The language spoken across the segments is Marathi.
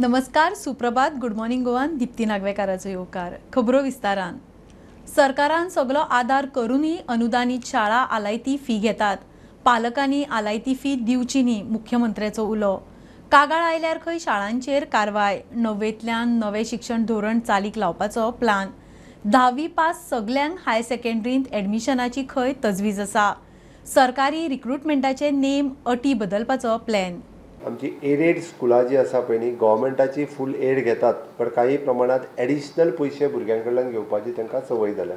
नमस्कार, सुप्रभात, गुड मॉर्निंग गोवान. दीप्ती नागवेकाराचो येवकार. खबरो विस्तारान. सरकारान सगलो आदार करूनय अनुदानीत शाळा आलायती फी घेतात. पालकांनी आलायती फी दिवची न्ही, मुख्यमंत्र्याचो उलो. कागाळ आयल्यार खंय शाळांचेर कारवाय. नवेंतल्यान नवे शिक्षण धोरण चालीक लावपाचो प्लान. 10वी पास सगल्यांक हायर सेकंडरींत एडमिशनाची खंय तजवीज आसा. सरकारी रिक्रुटमेंटाचे नेम अटी बदलपाचो प्लॅन. आमची एडेड स्कुलां जी आसा पळय न्ही, गव्हर्मेंटाची फूल एड घेतात, पण काही प्रमाणात एडिशनल पयशे भुरग्यां कडल्यान घेवपाची तांकां संवय जाल्या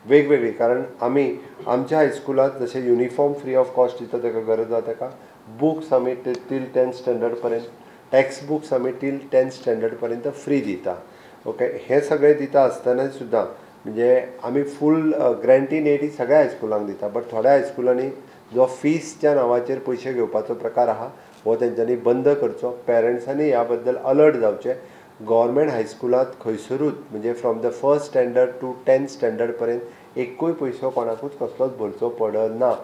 वेगवेगळी. कारण आमी आमच्या हायस्कुलांत जशें युनिफॉर्म फ्री ऑफ कॉस्ट दिता ताका गरज आसा, ताका बुक्स आमी टील 10th स्टँडर्ड पर्यंत, टॅक्स्ट बुक्स आमी टील 10th स्टँडर्ड पर्यंत फ्री दिता. ओके, हे सगळें दिता आसतना सुद्दां म्हणजे आमी फूल ग्रँटीन एड ही सगळ्या हायस्कुलांक दिता, बट थोड्या हायस्कुलांनी जो फीसच्या नांवाचेर पयशे घेवपाचो प्रकार आहा हो तेंच्यांनी बंद करचो. पेरंट्सांनी ह्या बद्दल अलर्ट जावचें. गव्हर्मेंट हायस्कुलांत खंयसरूच म्हणजे from the 1st standard to 10th standard पर्यंत एकूय पयसो कोणाकूच कसलोच भरचो पडना.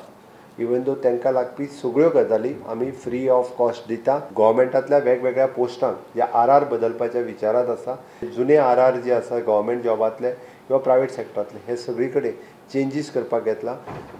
इवन दो तांकां लागपी सगळ्यो गजाली आमी फ्री ऑफ कॉस्ट दिता. गव्हर्मेंटांतल्या वेगवेगळ्या पोस्टांक जे आर बदलपाच्या विचारांत आसा. जुने आर जे आसा गव्हर्मेंट जॉबांतले किंवा प्रायवेट सेक्टरांतले हे सगळी कडेन चेंजीस करपाक येतला.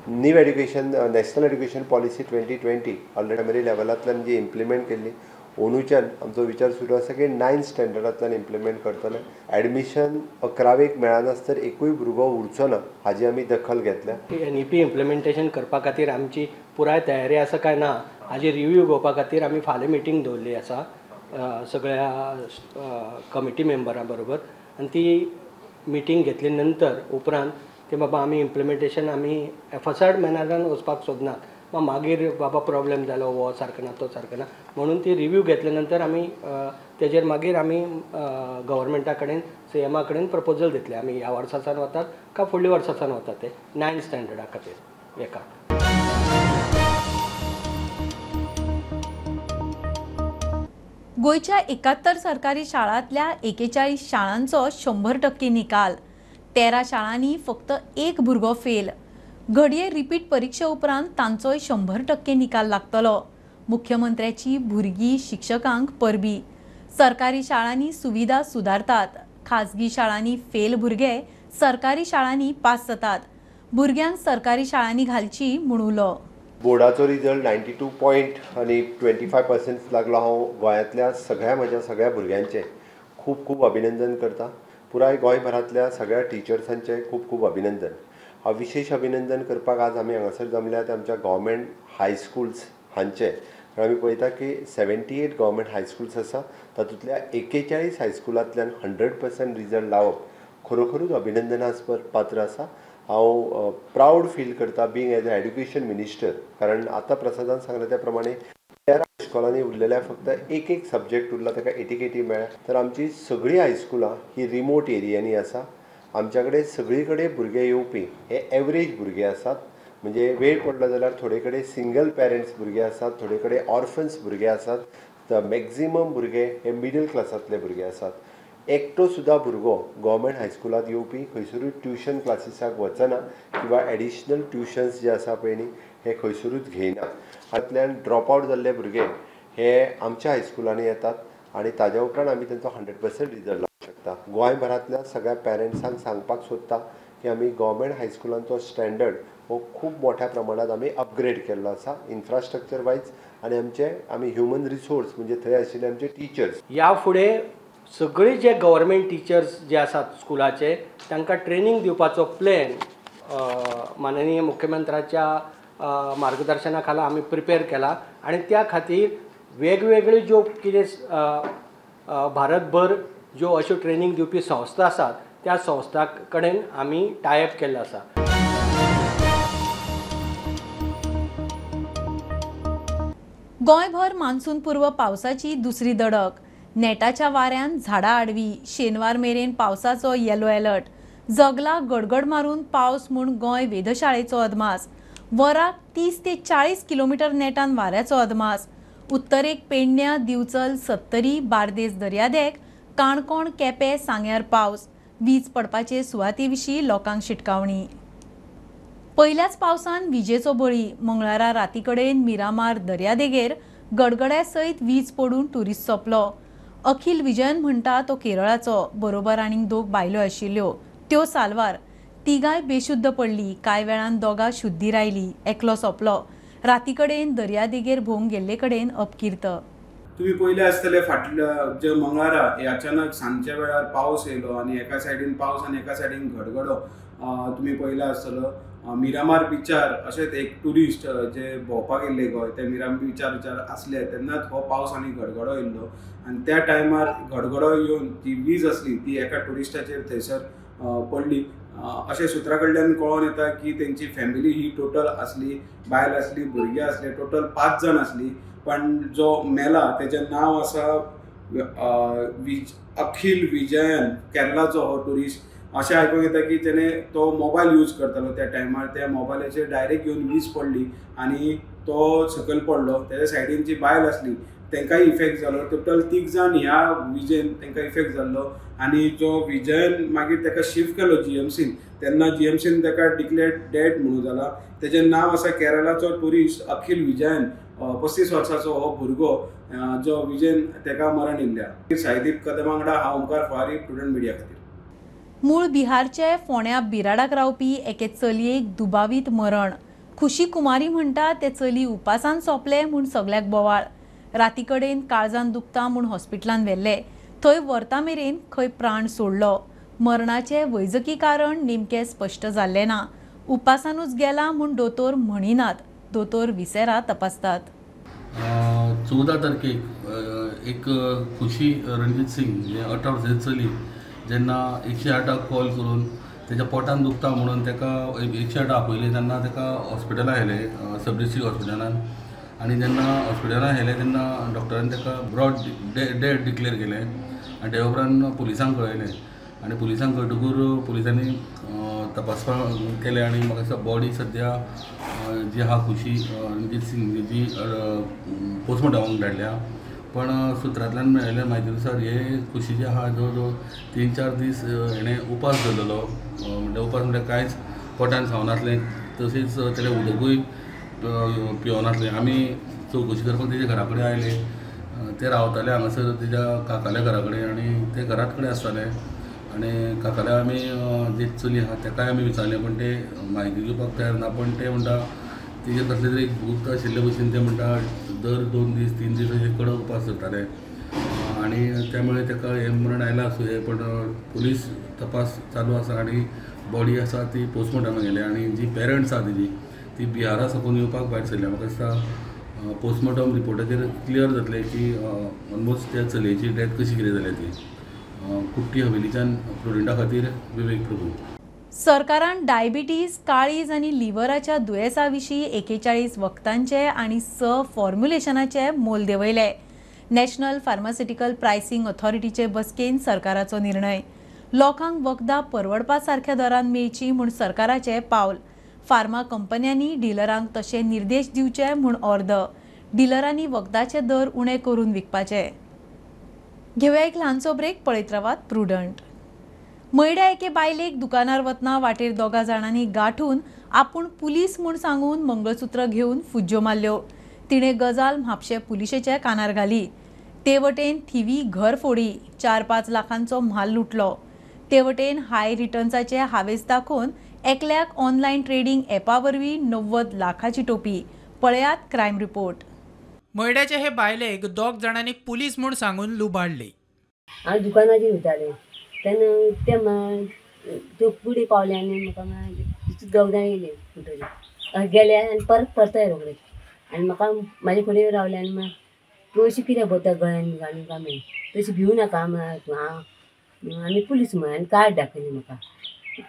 New education national education policy 2020 already primary लेवलांतल्यान जी इम्प्लिमेंट केल्ली, अंदूच्यान आमचो विचार सुरू आसा की 9th स्टँडर्डांतल्यान इम्प्लिमेंट करतले. एडमिशन 11वेक मेळनासतर एकूय भुरगो उरचो ना हाजी आमी दखल घेतल्या. NEP इम्प्लिमेंटेशन करपा खातीर आमची पुराय तयारी आसा काय ना हाजी रिव्ह्यू घेवपा खातीर आमी फाल्यां मिटींग दवरली आसा सगळ्या कमिटी मेंबरां बरोबर. आनी ती मिटींग घेतले नंतर उपरांत ते बाबा आमी इम्प्लिमेंटेशन आमी एफसायड मॅनरान वचपाक सोदनात. मागीर बाबा प्रॉब्लेम जालो हो सारको ना तो सारको ना म्हणून ती रिव्ह्यू घेतले नंतर आमी तेजेर मागीर आमी गव्हर्मेंटा कडेन CMA कडेन प्रपोजल दितले. आमी ह्या वर्सासान वतात का फुडल्या वर्सासान वतात ते 9th स्टँडर्डा खातीर एका. गोयच्या 71 सरकारी शाळांतल्या 41 शाळांचो 100% निकाल. 13 शाळांनी फक्त एक भुरगो फेल. घडये रिपीट परीक्षे उपरांत तांचोय 100% निकाल लागतलो. मुख्यमंत्र्याची भुरगीं शिक्षकांक परबी. सरकारी शाळांनी सुविधा सुदारतात. खाजगी शाळांनी फेल भुरगे सरकारी शाळांनी पास जातात. भुरग्यांक सरकारी शाळांनी घालची म्हूण उलो. बोर्डाचो रिजल्ट 92 पॉयंट आनी 25% लागलो. हांव गोंयांतल्या म्हज्या सगळ्या भुरग्यांचे खूब खूब अभिनंदन करता. पुराय गोंयभरांतल्या सगळ्या टिचर्सांचे खूब खूब अभिनंदन. हांव विशेश अभिनंदन करपाक आज आमी हांगासर जमल्यात आमच्या गव्हर्मेंट हायस्कुल्स हांचे. आमी पळयता की 78 गव्हर्मेंट हायस्कुल्स आसा, तातूंतल्या 41 हायस्कुलांतल्यान 100% रिजल्ट लावप खरोखरूच अभिनंदनास्पद पात्र आसा. हांव प्रावड फील करता being as a education minister, कारण आतां प्रसादान सांगले त्या प्रमाणे 13 हायस्कुलांनी उरलेल्या फक्त एक सब्जेक्ट उरला, ताका 80 मेळ्ळ्या. तर आमची सगळीं हायस्कुलां ही रिमोट एरियांनी आसा. आमच्या कडेन सगळी कडेन भुरगे येवपी हे एवरेज भुरगे आसात. म्हणजे वेळ पडलो जाल्यार थोडे कडेन सिंगल पेरंट्स भुरगे आसात, थोडे कडेन ऑर्फन्स भुरगे आसात. तर मॅक्झिमम भुरगे हे मिडल क्लासांतले भुरगे आसात. एकटो सुद्दां भुरगो गव्हर्मेंट हायस्कुलांत येवपी खंयसरूच ट्युशन क्लासीसाक वचना किंवा एडिशनल ट्युशन्स जे आसा पळय न्ही हे खंयसरूच घेयना. हातूंतल्यान ड्रॉप आवट जाल्ले भुरगे हे आमच्या हायस्कुलांनी येतात आनी ताज्या उपरांत आमी तांचो 100% रिजल्ट लावंक शकता. गोंयभरांतल्या सगळ्या पेरंट्सांक सांगपाक सोदता की आमी गव्हर्मेंट हायस्कुलांचो स्टँडर्ड हो खूब मोठ्या प्रमाणात आमी अपग्रेड केल्लो आसा इन्फ्रास्ट्रक्चर वायज. आनी आमी ह्युमन रिसोर्स म्हणजे थंय आशिल्ले आमचे टिचर्स ह्या फुडें सगळे जे गव्हर्मेंट टिचर्स जे आसात स्कुलाचे तांकां ट्रेनिंग दिवपाचो प्लॅन माननीय मुख्यमंत्र्याच्या मार्गदर्शना खाला आमी प्रिपेर केला. आनी त्या खातीर वेगवेगळ्यो ज्यो कितें भारतभर ज्यो अश्यो ट्रेनिंग दिवपी संस्था आसात त्या संस्था कडेन आमी टायअप केल्लो आसा. गोंयभर मान्सून पूर्व पावसाची दुसरी दडक. नेटाच्या वाऱ्यान झाडां आडवी. शेनवार मेरेन पावसाचो येलो अलर्ट. जगला गडगड मारून पावस म्हूण गोंय वेधशाळेचो अदमास. वराक 30 ते 40 किलोमीटर नेटान वाऱ्याचो अदमास. उत्तरेक पेडण्यां, दिवचल, सत्तरी, बार्देस दर्यादेग, काणकोण, केपें, सांग्यार पावस. वीज पडपाचे सुवाते विशीं लोकांक शिटकावणी. पहिल्याच पावसान विजेचो बळी. मंगळारा राती कडेन मिरामार दर्यादेगेर गडगड्या सयत वीज पडून ट्युरिस्ट सोंपलो. अखिल विजयन म्हणटा तो केरळाचो, बरोबर आनीक 2 बायलो आशिल्ल्यो त्यो साल्वार. तिगाय बेशुद्ध पडली. कांय वेळान दोगां शुद्धीर आयली. एकलो सोंपलो. राती कडेन दर्यादेगेर भोवंक गेल्ले कडेन अपकिर्त. तुम्ही पहिले आसतले फाटल्या जे मंगळारा अचानक सांजच्या वेळार पावस येयलो आनी एका सायडीन पावस आनी एका सायडीन गडगडो तुम्ही पयला आसतलो. मिरामार बिचार अशेंच एक ट्युरिस्ट जे भोंवपाक येयल्ले गोंय ते मिरामार बिचार आसले तेन्नाच हो पावस आनी गडगडो येयल्लो आनी त्या टायमार गडगडो येवन ती वीज आसली ती एका ट्युरिस्टाचेर थंयसर पडली. अशें सुत्रा कडल्यान कळोन येता की तेंची फॅमिली ही टोटल आसली, बायल आसली, भुरगे आसले, टोटल 5 जण आसली. पण जो मेला तेजें नांव आसा अखिल विजयन, केरळाचो हो ट्युरिस्ट. अशें आयकूंक येता की तेणें तो मोबायल यूज करतालो त्या टायमार. त्या मोबायलाचेर डायरेक्ट येवन वीज पडली आनी तो सकयल पडलो. तेज्या सायडीन जी बायल आसली तांकांय इफेक्ट जालो. टोटल 3 जाण ह्या विजेन तांकां इफेक्ट जाल्लो आनी जो विजयन मागीर ताका शिफ्ट केलो जीएमसीन. तेन्ना जीएमसीन ताका डिक्लेअर्ड डेड म्हणून जाला. तेजें नांव आसा केरळाचो ट्युरिस्ट अखिल विजयन. 35 वर्साचो हो भुरगो जो विजयन ताका मरण येयल्या. सायदीप कदमा वांगडा हांव ओंकार फुडारी, प्रुडंट मिडिया खातीर. मूळ बिहारचे फोंड्या बिराडाक रावपी एके चलयेक दुबावीत मरण. खुशी कुमारी म्हणटा ते चली उपासान सोंपले म्हूण सगळ्याक बोवाळ. राती कडेन काळजान दुखता म्हूण हॉस्पिटलांत व्हेल्ले. थंय व्हरता मेरेन खंय प्राण सोडलो. मरणाचें वैजकी कारण नेमकें स्पश्ट जाल्लें ना. उपासानूच गेला म्हूण दोतोर म्हणिनात. दोतोर विसेरा तपासतात. 14 तारखेक एक खुशी रणजीत सिंग जे 18 वर्सांची चली जेन्ना 108 कॉल करून तेच्या पोटान दुखता म्हणून ताका 108 आपयले तेन्ना ताका हॉस्पिटलांत व्हेले, सब डिस्ट्रिक्ट हॉस्पिटलांत. आनी जेन्ना हॉस्पिटलांत व्हेले तेन्ना डॉक्टरान ताका ब्रॉड डेड डिक्लेअर केलें आनी ते उपरांत पुलिसांक कळयलें. आनी पुलिसांक कळटकूच पुलिसांनी तपासपाक केलें आनी म्हाका दिसता बॉडी सद्या जी आहा खुशी रणजीत सिंग जी पोस्टमॉर्टमाक धाडल्या. पण सुत्रांतल्यान मेळिल्ल्या म्हायतीनुसार हे खुशी जे आहा जवळ जवळ 3-4 दीस हेणें उपास धरलेलो. म्हणजे उपास म्हणजे कांयच पोटान खावनासलें, तशेंच तेणें उदकूय पिवनासलें. आमी चवकशी करपाक तेजे घरा कडेन आयले. ते रावताले हांगासर तेज्या काकाल्या घरा कडेन आनी ते घराच कडेन आसताले. आनी काकाल्या आमी जी चली आहा ताकाय आमी विचारलें पण ते म्हायती दिवपाक तयार ना. पण ते म्हणटा तेजे कसले तरी एक भूत आशिल्ले भशेन ते म्हणटा दर 2 दीस 3 दीस अशे कडक उपास धरताले आनी त्यामुळे ताका हें मरण आयलां आसूं. पण पुलीस तपास चालू आसा आनी बॉडी आसा ती पोस्टमॉर्टमाक गेल्या आनी जी पेरंट्स आहा तेजी ती बिहारा साकून येवपाक भायर सरल्या. म्हाका दिसता पोस्टमॉर्टम रिपोर्टाचेर क्लियर जातलें की ऑलमोस्ट त्या चलयेची डेथ कशी कितें जाल्या ती. कुट्टी हवेलीच्यान प्रुडंटा खातीर विवेक प्रभू. सरकारान डायबिटीज, काळीज आनी लिव्हराच्या दुयेंसा विशीं 41 वखदांचे आनी 6 फॉर्म्युलेशनाचे मोल देंवयले. नॅशनल फार्मास्युटिकल प्रायसींग ऑथॉरिटीचे बसकेन सरकाराचो निर्णय. लोकांक वखदां परवडपा सारख्या दरान मेळची म्हूण सरकाराचें पावल. फार्मा कंपन्यांनी डिलरांक तशे निर्देश दिवचे म्हूण अर्द. डिलरांनी वखदाचे दर उणे करून विकपाचे. घेवया एक ल्हानसो ब्रेक. पळयत रावात प्रुडंट. मयड्या एके बायलेक दुकानार वतना वाटेर 2 जाणांनी गाठून आपूण पुलीस म्हूण सांगून मंगळसूत्र घेवन फुज्ज्यो मारल्यो. तिणें गजाल म्हापशे पुलिशेच्या कानार घाली. ते वटेन थिवी घर फोडी 4-5 लाखांचो म्हाल लुटलो. ते वटेन हाय रिटर्न्साचे हावेस दाखोवन एकल्याक ऑनलायन ट्रेडिंग ॲपा वरवीं 90 लाखाची टोपी. पळयात क्रायम रिपोर्ट. मयड्याचे हे बायलेक 2 जाणांनी पुलीस म्हूण सांगून लुबाडली. हांव दुकानाचेर वयतालें तेन्ना ते त्यो फुडें पावले आनी म्हाका 2 जाण येयले म्हणटकीर गेले आनी परत परताय रोखडे आनी म्हाका म्हाजे फुडें रावले आनी तूं अशी कित्याक भोंवता गळ्यान घालून काय म्हणून तशी भिवू नाका हांव आनी पुलीस म्हणून आनी कार्ड दाखयलें म्हाका.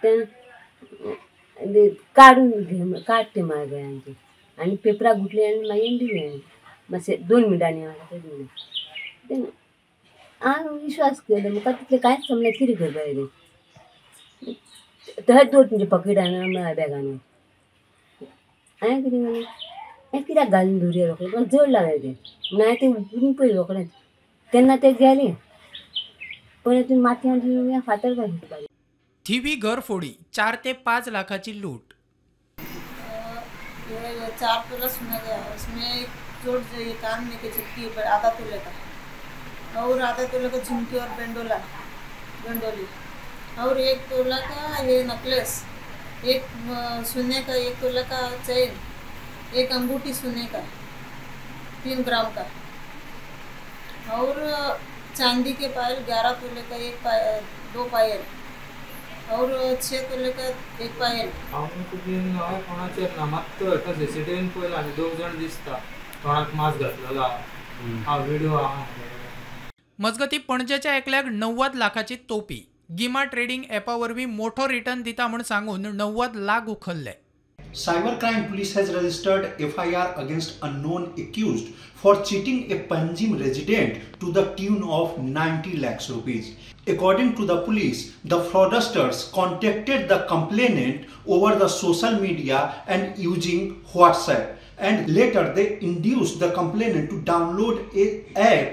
तेन्ना काडून घे काड ते म्हाज्या गळ्यांचे आनी पेपराक गुटले आनी मागीर दिलें मातशें 2 मिनटांनी म्हाका तेन्ना हांव विश्वास केलो. म्हाका तितलें कांयच समजलें कितें करपा येलें. थंयच दवर तुमच्या पॉकेटान म्हळ्यार बॅगान. हांवें कितें केलें हें कित्याक घालून दवरया रोखडें म्हाका जड लागलें तें म्हणून हांवें तें उगडून पळयलें रोखडेंच. तेन्ना तें गेलें पळय तूं मातयेन फातर घालून थिवी घर फोडी 4 ते 5 लाखाची लूट. 4 प्लस उसमें चोट जो ये कान में की छुट्टी पर आधा तो लेता और आधा तोला का झुमकी और गंडोली और 1 तोला का ये नेकलेस, एक सोने का 1 तोला का चेन, एक अंगूठी सोने का 3 ग्राम का और चांदी के पायल 11 तोले का 2 पायल और 6 तोले का 1 पायल. कोणाचे ना मात्र एका सीसीटीव्हीन पळयला आनी 2 जण दिसता तोंडाक मास्क घातलेला. हा व्हिडिओ मजगती पणजेच्या एकल्याक 90 लाखाची तोपी. गिमा ट्रेडिंग ॲपा वरवीं मोठो रिटर्न दिता म्हूण सांगून 90 lakh उखल्ले. Cybercrime police has registered FIR against a known accused for cheating a Panjim resident to the tune of 90 lakhs rupees. According to the police, the fraudsters contacted the complainant over the social media and using WhatsApp. And later they induced the complainant to download a app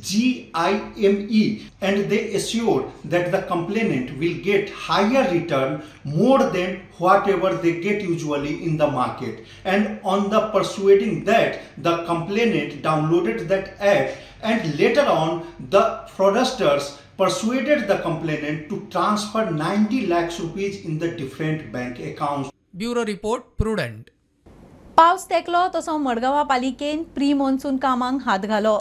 GIME, and they assured that the complainant will get higher return more than whatever they get usually in the market. And on the persuading that, the complainant downloaded that app, and later on the fraudsters persuaded the complainant to transfer 90 lakhs rupees in the different bank accounts. Bureau report prudent. पावस तेकलो तसो मडगांवां पालिकेन प्री मॉन्सून कामांक हात घालो.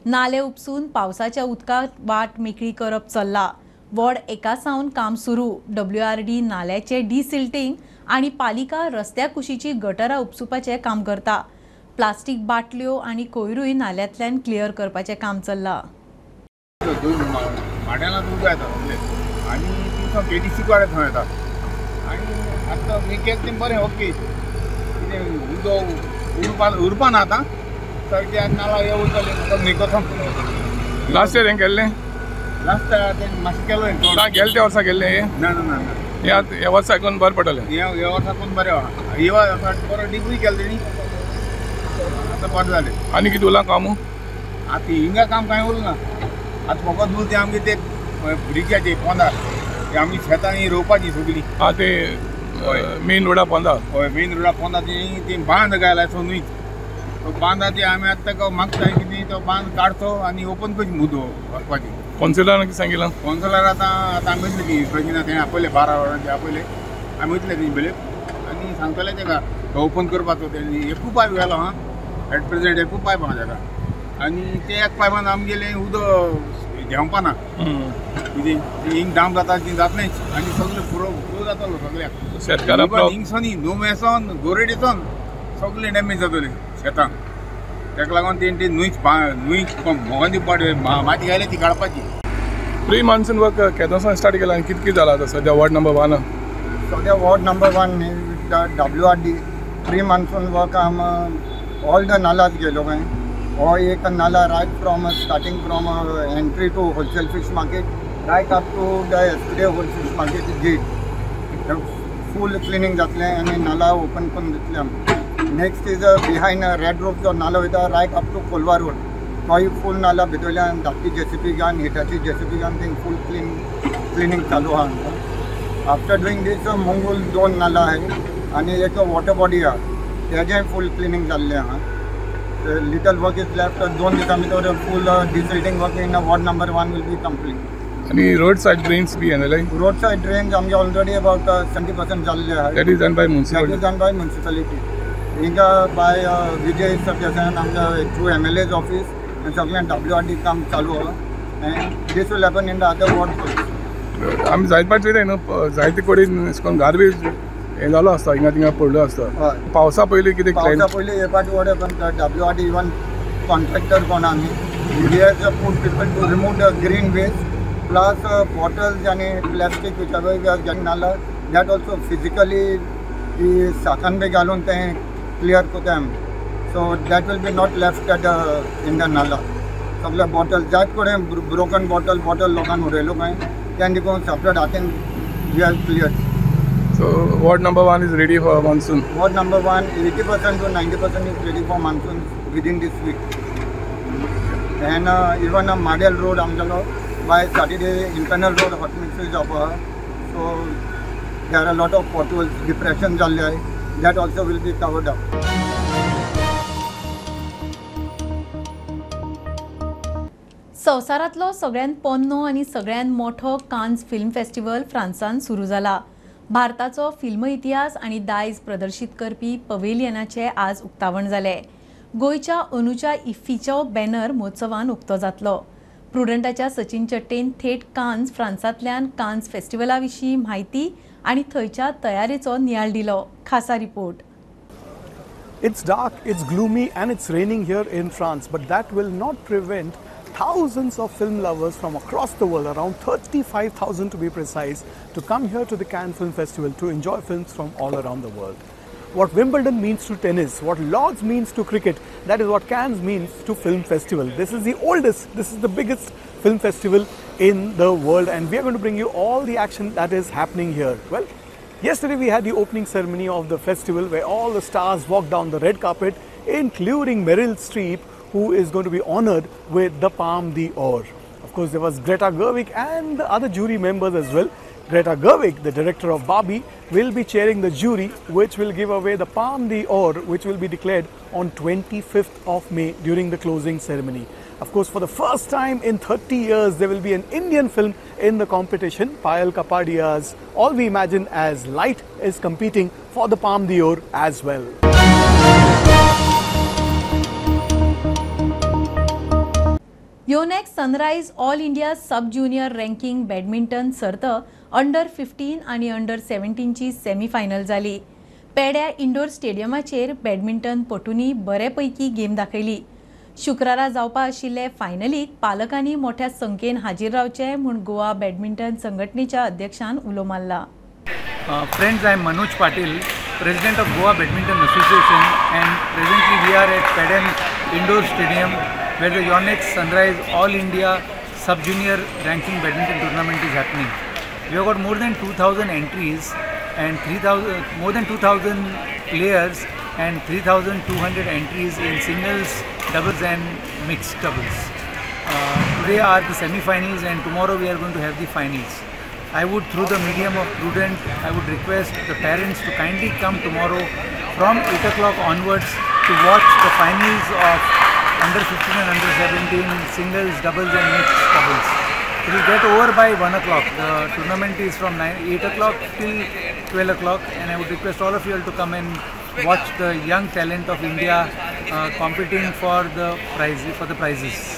नाले उपसून पावसाच्या उदकाक वाट मेकळी करप चल्ला. वॉर्ड 1 सावन काम सुरू. WRD नाल्याचे डिसिल्टिंग आनी पालिका रस्त्या कुशीची गटरां उपसुपाचें काम करता. प्लास्टीक बाटल्यो आनी कोयरूय नाल्यांतल्यान क्लियर करपाचें काम चल्ला. माड्याला दूध येता आनी तितून KDC काडे थंय येता आनी आतां मी केलें बरें ओके कितें उरपाना आतां सगळ्या नाला येवून जालें कमी. लास्ट इयर हें केल्लें लास्ट मातशें केलें गेले त्या वर्सा केल्लें ना ना ना ह्या वर्सा साकून बरें पडटलें. ह्या वर्सा कोण बरें ह्या वर्सा बरो डिग्री केलें तेणी आतां बरें जालें. आनी कितें उरलां काम आतां हिंगा काम कांय उरना. आतां फकत उरलें आमगे ते ब्रिजाचे पोंदार ते आमी शेतां रोवपाची सगळीं. हा ते मेन रोडा पोंदा. हय मेन रोडा पोंदा ती बांद गायला सो न्हय तो बांदाची आमी आतां ताका मागताय कितें तो बांद काडचो आनी ओपन कशी मुदो वचपाची. कौन्सिलरान कितें सांगिल्लें? कौन्सिलर आतां आमी वयतले ती प्रजिना तेणें आपयलें 12 वरांचे आपयलें आमी वयतले तेजे बेले आनी सांगतले तेका ओपन करपाचो. तेणी एकू पायप गेलो हा एट प्रेजेंट एकू पायप आहा तेका आनी ते एक पायपान आमगेलें उदक घेवपाना. कितें हिंग डाम जाता ती जातलेंच आनी सगळें पुरो जातालो सगळ्याक. शेतकारांक हिंगसोनी नुमेसोन गोरेडेचोन सगळें डॅमेज जातलें शेतांक. ताका लागून तेणी न्हंय मोगांनी पाड माती घायली ती काडपाची. प्री मॉन्सून वर्क केदोसान स्टार्ट केला आनी कितें जाला आतां सद्या वॉर्ड नंबर 1? सद्या वॉर्ड नंबर 1 न्ही WRD प्री मॉन्सून वर्क आम ऑल द नालाज गेलो खंय. हो एक नाला right from starting from entry to wholesale fish market right up to the एस्टुडियो wholesale fish market gate full cleaning जातलें आनी नाला ओपन करून दितले आमी. Next is behind red rope जो नालो वयता right up to Colva road तोय फूल नाला भितरल्यान धाकटी JCB घान हिटाची JCB घान थिंग फूल क्लिनिंग चालू आहा. आफ्टर डुईंग दीस मंगूल 2 नाला आहाय आनी एक वॉटर बॉडी आहा तेजें फूल क्लिनिंग जाल्लें आहा. Little work is left. 2 दिसां भितर full desilting work in ward number 1 will be complete. आणि road side drains be analyse. Road side drains आमगे ऑलरेडी अबाउट 70% जाल्ले आहा. That is done by municipality. हिंगा बाय विजय सत्यासन आमच्या थ्रू MLA's ऑफिस सगळें WRD काम चालू आहा and this will happen in the other ward. आमी जायत पाट चोयताय न्हू जायते कडेन अशें करून गार्बेज हें जालो आसता हिंगा थिंगा पडलो आसता. पावसा पयलीं कितें पावसा पयलीं हे पाटी वॉर्ड पण WRD इवन कॉन्ट्रॅक्टर कोण आमी we has put people to remove the green waste plus bottles आनी plastic which ever we are getting nala that also physically ती साकान बी घालून तें क्लियर कोताय आमी. So that will be not left at in the nala. सगळे बॉटल जायत कडेन ब्रोकन बॉटल लोकांक उडयलो खंय तें देखून सेपरेट हातीन we are clear. So ward number 1 is ready for monsoon. Ward number 1 80% to 90% is ready for monsoon within this week. And even Madel Road amjalo by Saturday internal road hot mixes of so there are a lot of potholes, depression jalle hai that also will be covered up. संवसारांतलो सगळ्यात पोन्नो आनी सगळ्यात मोठो कान्स फिल्म फेस्टिवल फ्रांसान सुरू जाला. भारताचो फिल्म इतिहास आनी दायज प्रदर्शीत करपी पवेलियनाचे आज उक्तावण जाले. गोयच्या अंदूच्या इफ्फीचो बॅनर महोत्सवान उक्तो जातलो. प्रुडंटाच्या सचिन चट्टेन थेट कान्स फ्रांसांतल्यान कान्स फेस्टिवला विशीं म्हायती आनी थंयच्या तयारेचो नियाळ दिलो. खासा report. It's dark, it's gloomy and it's raining here in France, but that will not prevent thousands of film lovers from across the world, around 35,000 to be precise, to come here to the Cannes Film Festival to enjoy films from all around the world. What Wimbledon means to tennis, what Lords means to cricket, that is what Cannes means to film festival. This is the oldest, this is the biggest film festival in the world, and we are going to bring you all the action that is happening here. Well, yesterday we had the opening ceremony of the festival where all the stars walked down the red carpet, including Meryl Streep, who is going to be honored with the Palme d'Or. Of course, there was Greta Gerwig and the other jury members as well. Greta Gerwig, the director of Barbie, will be chairing the jury, which will give away the Palme d'Or, which will be declared on 25th of May during the closing ceremony. Of course, for the first time in 30 years, there will be an Indian film in the competition. Payal Kapadia's All We Imagine as Light is competing for the Palme d'Or as well. Yonex sunrise all India sub junior ranking badminton सर्त अंडर 15 आनी अंडर 17 ची सेमीफायनल जाली. पेड्या इंडोर स्टेडियमाचेर बॅडमिंटन पटूंनी बरेपैकी गेम दाखयली. शुक्रारा जावपा आशिल्ले फायनलीक पालकांनी मोठ्या संख्येन हाजीर रावचे म्हूण गोवा बॅडमिंटन संघटनेच्या अध्यक्षान उलो मारला. Friends, I am Manoj Patil, President of Goa Badminton Association, and presently we are at Padam Indoor Stadium where the Yonex Sunrise All India Sub Junior Ranking Badminton Tournament is happening. We have got more than 2,000 entries and more than 2,000 players and 3,200 entries in singles, doubles and mixed doubles. Today are the semi-finals and tomorrow we are going to have the finals. I would, through the medium of Prudent, I would request the parents to kindly come tomorrow from 8 o'clock onwards to watch the finals of under 15 and under 17 singles, doubles and mixed doubles. It will get over by 1 o'clock. The tournament is from 8 o'clock till 12 o'clock, and I would request all of you all to come and watch the young talent of India competing for the prizes.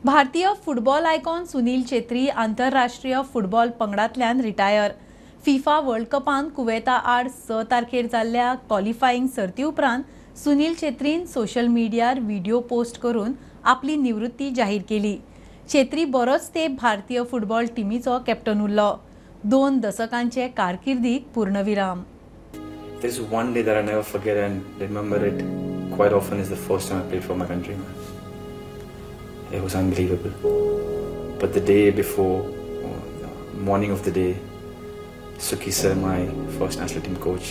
भारतीय फुटबॉल आयकॉन सुनील छेत्री आंतरराष्ट्रीय फुटबॉल पंगडांतल्यान रिटायर. फिफा वर्ल्ड कपान कुवेता आड 6 तारखेर जाल्ल्या क्वॉलिफायींग सर्ती उपरांत सुनील छेत्रीन सोशल मिडियार व्हिडिओ पोस्ट करून आपली निवृत्ती जाहीर केली. छेत्री बरोच तेंप भारतीय फुटबॉल टिमीचो कॅप्टन उरलो. 2 दशकांचे कारकिर्दीक पूर्णविराम. There's one day that I never forget and remember it quite often is the first time I played for my country. It was unbelievable. But the day before, the morning of the day, Suki sir, my first national team coach,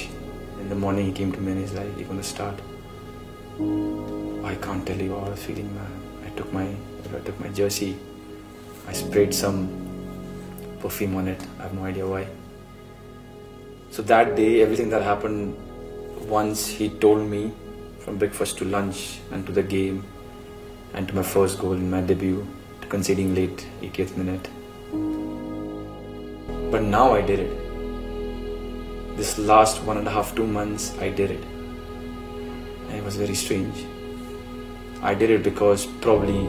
in the morning he came to me and he's like, "You're going to start." I can't tell you how I was feeling, man. I took my jersey, I sprayed some perfume on it. I have no idea why. So that day, everything that happened, once he told me from breakfast to lunch and to the game and to my first goal in my debut, to conceding late 80th minute. But now I did it. This last 1.5-2 months, I did it. And it was very strange. I did it because probably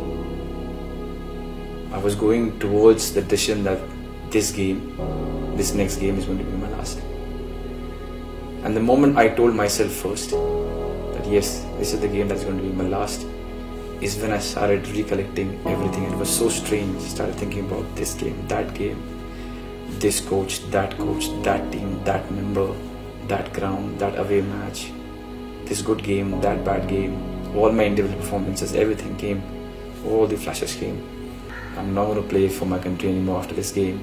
I was going towards the decision that this next game is going to be my last. And the moment I told myself first that yes, this is the game that's going to be my last, is when I started recollecting everything. It was so strange. I started thinking about this game, this coach, that team, that member, that ground, that away match, this good game, that bad game, all my individual performances, everything came, all the flashes came. I'm not going to play for my country anymore after this game.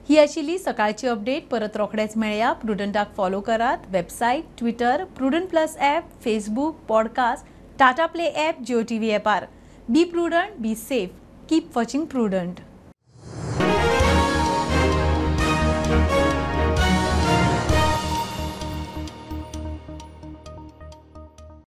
ही आशिल्ली सकाळची अपडेट. परत रोखडेच मेळया. प्रुडंटाक फॉलो करात. Website, Twitter, Prudent plus app, Facebook, podcast, Tata Play app, Jio TV ॲपार. Be Prudent, be safe. Keep watching prudent.